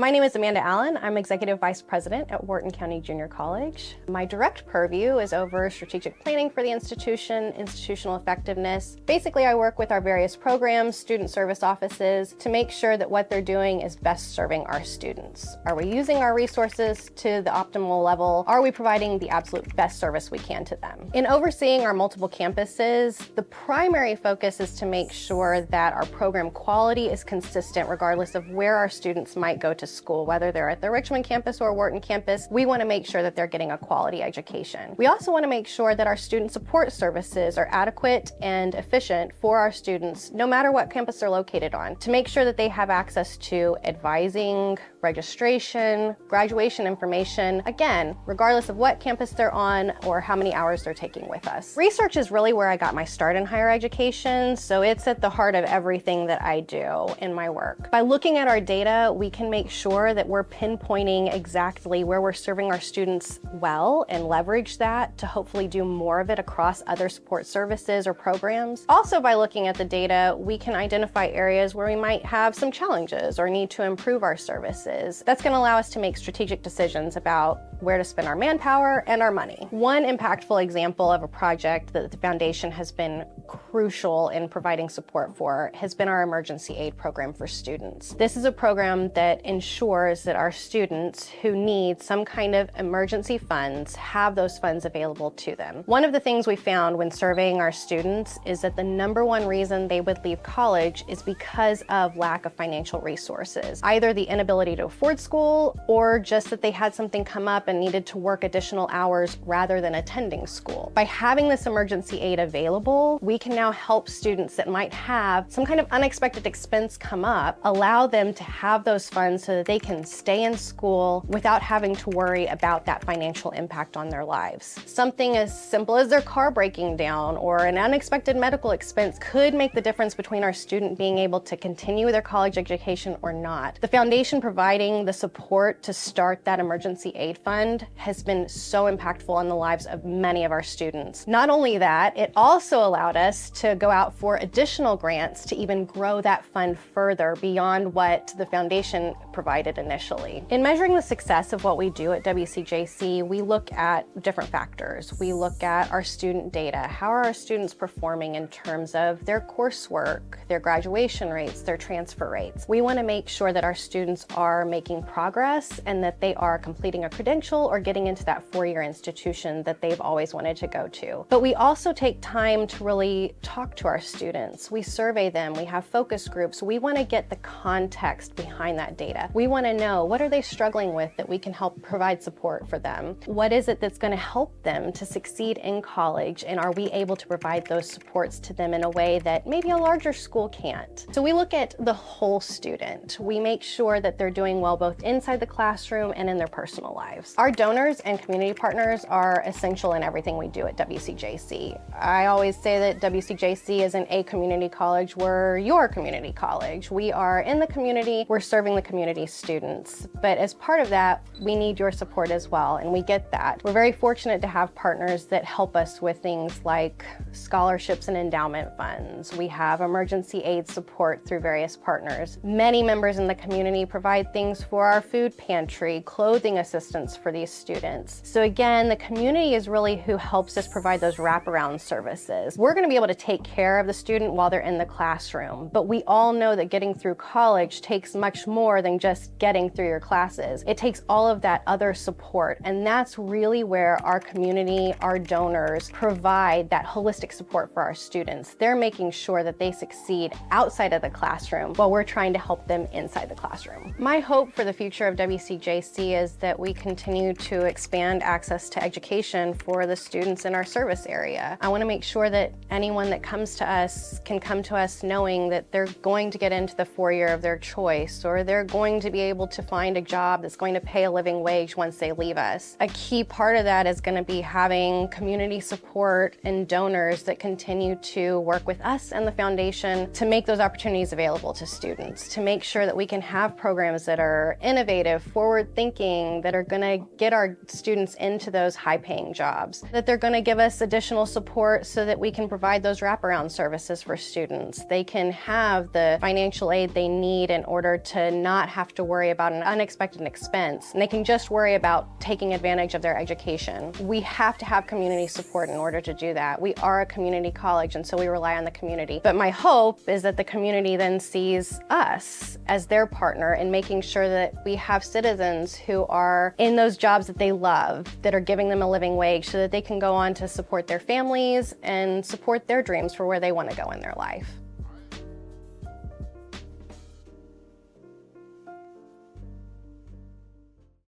My name is Amanda Allen. I'm Executive Vice President at Wharton County Junior College. My direct purview is over strategic planning for the institution, institutional effectiveness. Basically, I work with our various programs, student service offices, to make sure that what they're doing is best serving our students. Are we using our resources to the optimal level? Are we providing the absolute best service we can to them? In overseeing our multiple campuses, the primary focus is to make sure that our program quality is consistent regardless of where our students might go to school, whether they're at the Richmond campus or Wharton campus. We want to make sure that they're getting a quality education. We also want to make sure that our student support services are adequate and efficient for our students, no matter what campus they're located on, to make sure that they have access to advising, registration, graduation information, again, regardless of what campus they're on or how many hours they're taking with us. Research is really where I got my start in higher education, so it's at the heart of everything that I do in my work. By looking at our data, we can make sure that we're pinpointing exactly where we're serving our students well and leverage that to hopefully do more of it across other support services or programs. Also, by looking at the data, we can identify areas where we might have some challenges or need to improve our services. That's going to allow us to make strategic decisions about where to spend our manpower and our money. One impactful example of a project that the foundation has been crucial in providing support for has been our emergency aid program for students. This is a program that ensures that our students who need some kind of emergency funds have those funds available to them. One of the things we found when surveying our students is that the number one reason they would leave college is because of lack of financial resources, either the inability to afford school or just that they had something come up and needed to work additional hours rather than attending school. By having this emergency aid available, we can now help students that might have some kind of unexpected expense come up, allow them to have those funds so that they can stay in school without having to worry about that financial impact on their lives. Something as simple as their car breaking down or an unexpected medical expense could make the difference between our student being able to continue their college education or not. The foundation providing the support to start that emergency aid fund has been so impactful on the lives of many of our students. Not only that, it also allowed us to go out for additional grants to even grow that fund further beyond what the foundation provided initially. In measuring the success of what we do at WCJC, we look at different factors. We look at our student data. How are our students performing in terms of their coursework, their graduation rates, their transfer rates? We want to make sure that our students are making progress and that they are completing a credential or getting into that four-year institution that they've always wanted to go to. But we also take time to really talk to our students. We survey them, we have focus groups. We want to get the context behind that data. We want to know, what are they struggling with that we can help provide support for them? What is it that's going to help them to succeed in college? And are we able to provide those supports to them in a way that maybe a larger school can't? So we look at the whole student. We make sure that they're doing well both inside the classroom and in their personal lives. Our donors and community partners are essential in everything we do at WCJC. I always say that WCJC isn't a community college, we're your community college. We are in the community, we're serving the community students. But as part of that, we need your support as well, and we get that. We're very fortunate to have partners that help us with things like scholarships and endowment funds. We have emergency aid support through various partners. Many members in the community provide things for our food pantry, clothing assistance for these students. So again, the community is really who helps us provide those wraparound services. We're going to be able to take care of the student while they're in the classroom, but we all know that getting through college takes much more than just getting through your classes. It takes all of that other support, and that's really where our community, our donors, provide that holistic support for our students. They're making sure that they succeed outside of the classroom while we're trying to help them inside the classroom. My hope for the future of WCJC is that we continue to expand access to education for the students in our service area. I want to make sure that anyone that comes to us can come to us knowing that they're going to get into the four-year of their choice, or they're going to be able to find a job that's going to pay a living wage once they leave us. A key part of that is going to be having community support and donors that continue to work with us and the foundation to make those opportunities available to students, to make sure that we can have programs that are innovative, forward-thinking, that are going to get our students into those high-paying jobs, that they're going to give us additional support so that we can provide those those wraparound services for students. They can have the financial aid they need in order to not have to worry about an unexpected expense. And they can just worry about taking advantage of their education. We have to have community support in order to do that. We are a community college, and so we rely on the community. But my hope is that the community then sees us as their partner in making sure that we have citizens who are in those jobs that they love, that are giving them a living wage so that they can go on to support their families and support their dreams for where they want to go in their life.